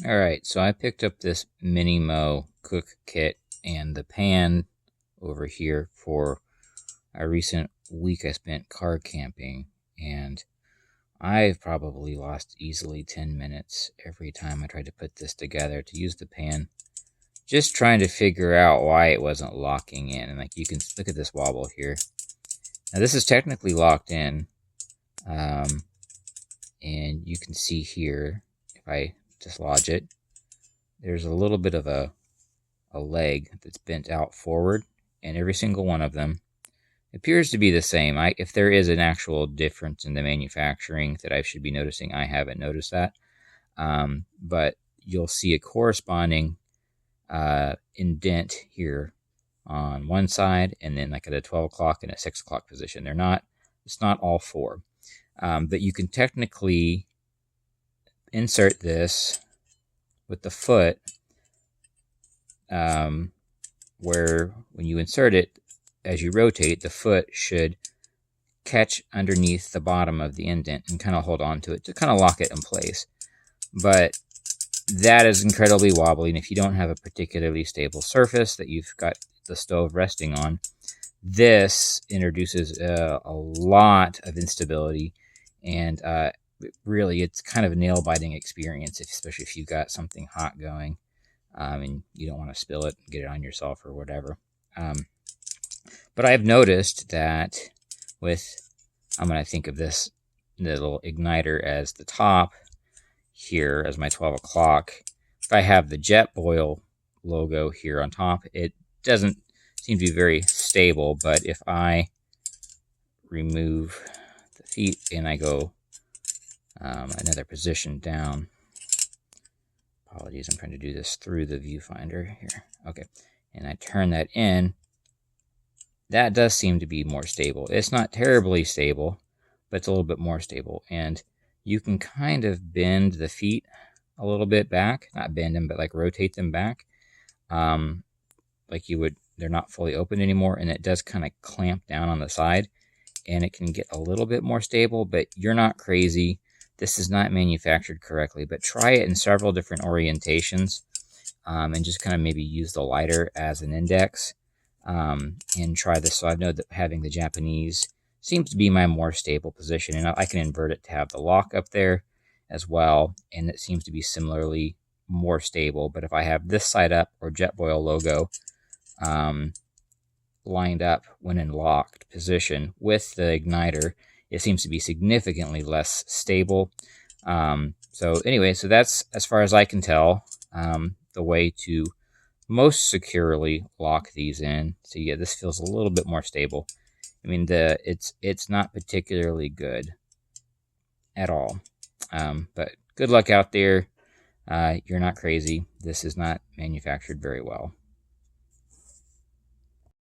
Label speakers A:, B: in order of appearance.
A: Alright, so I picked up this MiniMo cook kit and the pan over here for a recent week I spent car camping, and I've probably lost easily 10 minutes every time I tried to put this together to use the pan, just trying to figure out why it wasn't locking in. And like, you can look at this wobble here. Now this is technically locked in, and you can see here, if I dislodge it, there's a little bit of a leg that's bent out forward, and every single one of them appears to be the same. If there is an actual difference in the manufacturing that I should be noticing, I haven't noticed that. But you'll see a corresponding indent here on one side, and then like at a 12 o'clock and a 6 o'clock position. It's not all four. But you can technically insert this with the foot, where when you insert it, as you rotate, the foot should catch underneath the bottom of the indent and kind of hold on to it to kind of lock it in place. But that is incredibly wobbly, and if you don't have a particularly stable surface that you've got the stove resting on, this introduces a lot of instability, and really it's kind of a nail-biting experience, especially if you've got something hot going, and you don't want to spill it and get it on yourself or whatever. But I've noticed that I'm going to think of this little igniter as the top here as my 12 o'clock. If I have the Jetboil logo here on top, it doesn't seem to be very stable, but if I remove the feet and I go another position down, apologies, I'm trying to do this through the viewfinder here. Okay, and I turn that in, that does seem to be more stable. It's not terribly stable, but it's a little bit more stable. And you can kind of bend the feet a little bit back. Not bend them, but like rotate them back. Like you would, they're not fully open anymore. And it does kind of clamp down on the side. And it can get a little bit more stable, but you're not crazy. This is not manufactured correctly. But try it in several different orientations. And just kind of maybe use the lighter as an index. And try this. So I know that having the Japanese seems to be my more stable position, and I can invert it to have the lock up there as well, and it seems to be similarly more stable. But if I have this side up or Jetboil logo lined up when in locked position with the igniter, it seems to be significantly less stable. So anyway, so that's, as far as I can tell, the way to most securely lock these in. So yeah, this feels a little bit more stable. I mean, it's not particularly good at all. But good luck out there. You're not crazy. This is not manufactured very well.